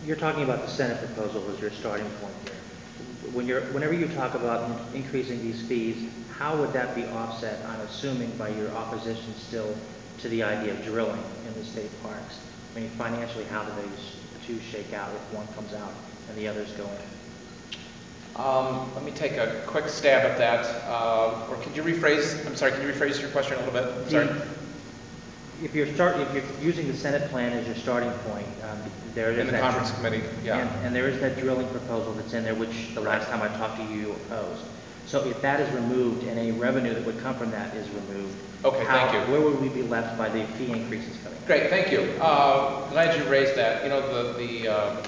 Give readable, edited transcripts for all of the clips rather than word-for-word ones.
You're talking about the Senate proposal as your starting point here. Whenever you talk about increasing these fees, how would that be offset, I'm assuming, by your opposition still to the idea of drilling in the state parks? I mean, financially, how do those two shake out if one comes out and the others go in? Let me take a quick stab at that. Or could you rephrase, I'm sorry, can you rephrase your question a little bit? I'm sorry. If you're using the Senate plan as your starting point, there is in the conference committee, yeah. And there is that drilling proposal that's in there, which the last time I talked to you opposed. So if that is removed and any revenue that would come from that is removed, okay, thank you. Where would we be left by the fee increases coming? Great, thank you. Glad you raised that. You know, the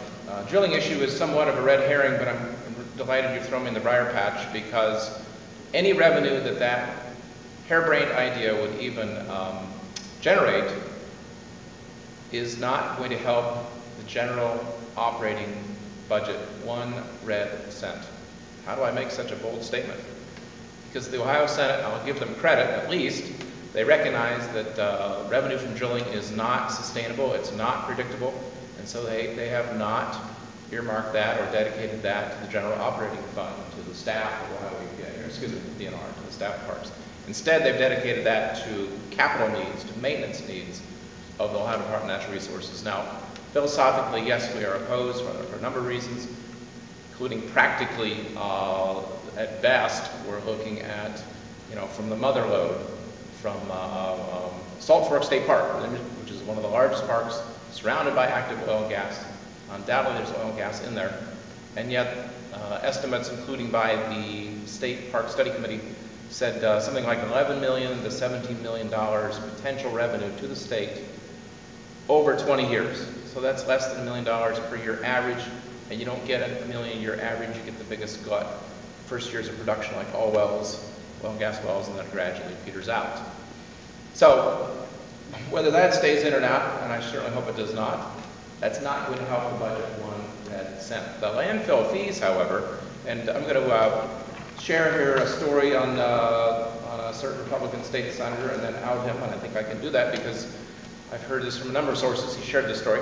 drilling issue is somewhat of a red herring, but I'm delighted you've thrown me in the briar patch, because any revenue that harebrained idea would even generate is not going to help the general operating budget 1 red cent. How do I make such a bold statement? Because the Ohio Senate, I'll give them credit at least, they recognize that revenue from drilling is not sustainable, it's not predictable, and so they have not earmarked that or dedicated that to the general operating fund, to the staff of Ohio EPA, or excuse me, DNR, to the staff of parks. Instead, they've dedicated that to capital needs, to maintenance needs of the Ohio Department of Natural Resources. Now, philosophically, yes, we are opposed for a number of reasons, including practically, at best, we're looking at, you know, from the mother lode, from Salt Fork State Park, which is one of the largest parks, surrounded by active oil and gas. Undoubtedly, there's oil and gas in there, and yet estimates, including by the State Park Study Committee, said something like $11 million to $17 million potential revenue to the state over 20 years. So that's less than $1 million per year average, and you don't get a $1 million a year average, you get the biggest glut first years of production, like all wells, oil and gas wells, and then it gradually peters out. So whether that stays in or not, and I certainly hope it does not, that's not going to help the budget 1 red cent. The landfill fees, however, and I'm going to share here a story on a certain Republican state senator and then out him, and I think I can do that because I've heard this from a number of sources. He shared this story.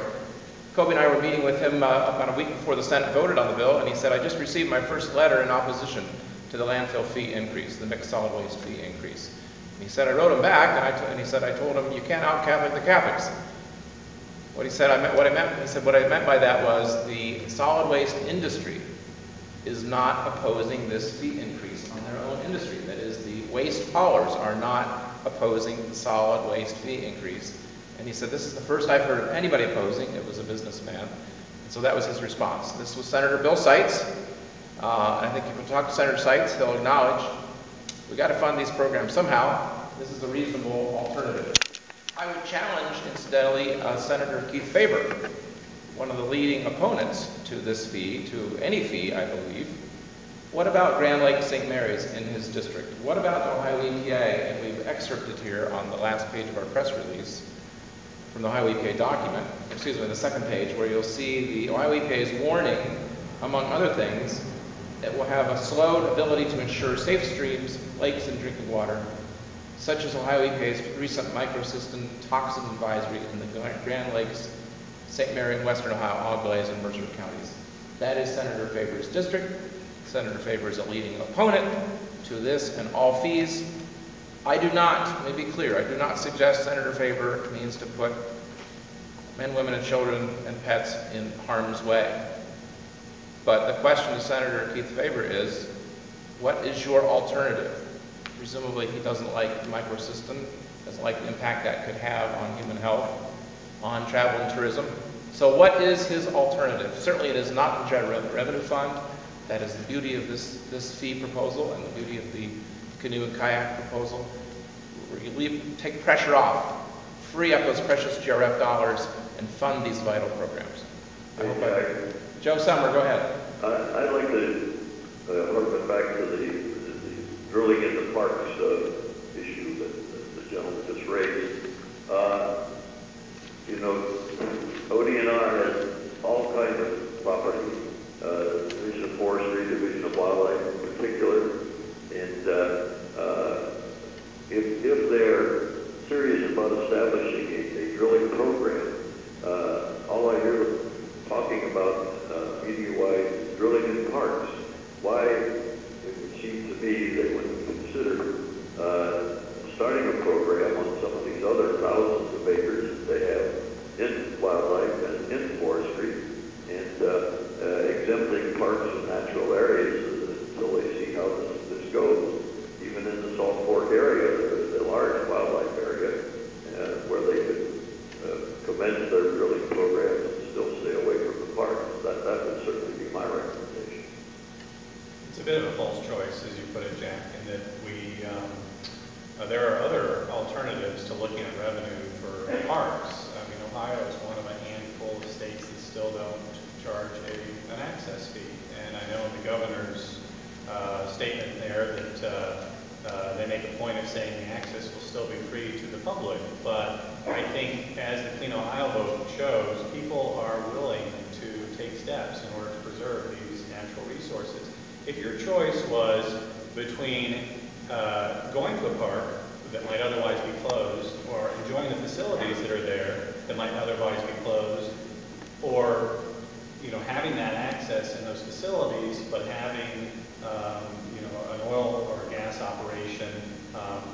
Kobe and I were meeting with him about a week before the Senate voted on the bill, and he said, I just received my first letter in opposition to the landfill fee increase, the mixed solid waste fee increase. And he said, I wrote him back, and he said, I told him, you can't out-Catholic the Catholics. What he said, he said, what I meant by that was the solid waste industry is not opposing this fee increase on their own industry. That is, the waste haulers are not opposing the solid waste fee increase. And he said, this is the first I've heard of anybody opposing. It was a businessman. And so that was his response. This was Senator Bill Seitz. I think if you talk to Senator Seitz, he'll acknowledge we got to fund these programs somehow. This is a reasonable alternative. I would challenge, incidentally, Senator Keith Faber, one of the leading opponents to this fee, to any fee, I believe. What about Grand Lake St. Mary's in his district? What about the Ohio EPA? And we've excerpted here on the last page of our press release from the Ohio EPA document, excuse me, the second page, where you'll see the Ohio EPA's warning, among other things, that will have a slowed ability to ensure safe streams, lakes, and drinking water, such as Ohio EPA's recent microsystem toxin advisory in the Grand Lakes, St. Mary, and Western Ohio, Auglaize, and Mercer counties. That is Senator Faber's district. Senator Faber is a leading opponent to this and all fees. I do not, let me be clear, I do not suggest Senator Faber means to put men, women, and children and pets in harm's way. But the question to Senator Keith Faber is, what is your alternative? Presumably he doesn't like the microsystem, doesn't like the impact that could have on human health, on travel and tourism. So what is his alternative? Certainly it is not the general revenue fund. That is the beauty of this fee proposal and the beauty of the canoe and kayak proposal, where you take pressure off, free up those precious GRF dollars, and fund these vital programs. Joe Summer, go ahead. I'd like to harken back to the drilling in the parks issue that the gentleman just raised. You know, ODNR has all kinds of property, Division of Forestry, Division of Wildlife in particular, and if they're serious about establishing a drilling program, all I hear talking about parks and natural areas until they see how this goes. Even in the Salt Fork area, there's a large wildlife area where they could commence their drilling programs and still stay away from the parks. That would certainly be my recommendation. It's a bit of a false choice, as you put it, Jack, in that there are other alternatives to looking at revenue for parks. I mean, Ohio is one of a handful of states that still don't charge an access fee. And I know in the governor's statement there that they make a point of saying the access will still be free to the public. But I think as the Clean Ohio vote shows, people are willing to take steps in order to preserve these natural resources. If your choice was between going to a park that might otherwise be closed, or enjoying the facilities that are there that might otherwise be closed, or having that access in those facilities, but having an oil or gas operation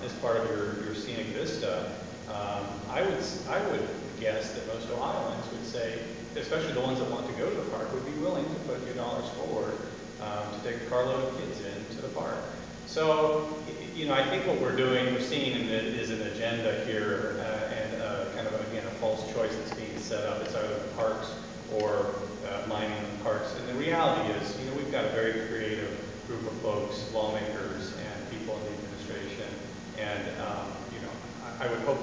as part of your scenic vista, I would guess that most Ohioans would say, especially the ones that want to go to the park, would be willing to put a few dollars forward to take a carload of kids into the park. So, I think what we're doing, we're seeing is an agenda here and kind of, again, a false choice that's being set up. It's either the parks or mining the parks. And the reality is, we've got a very creative group of folks, lawmakers and people in the administration. And, I would hope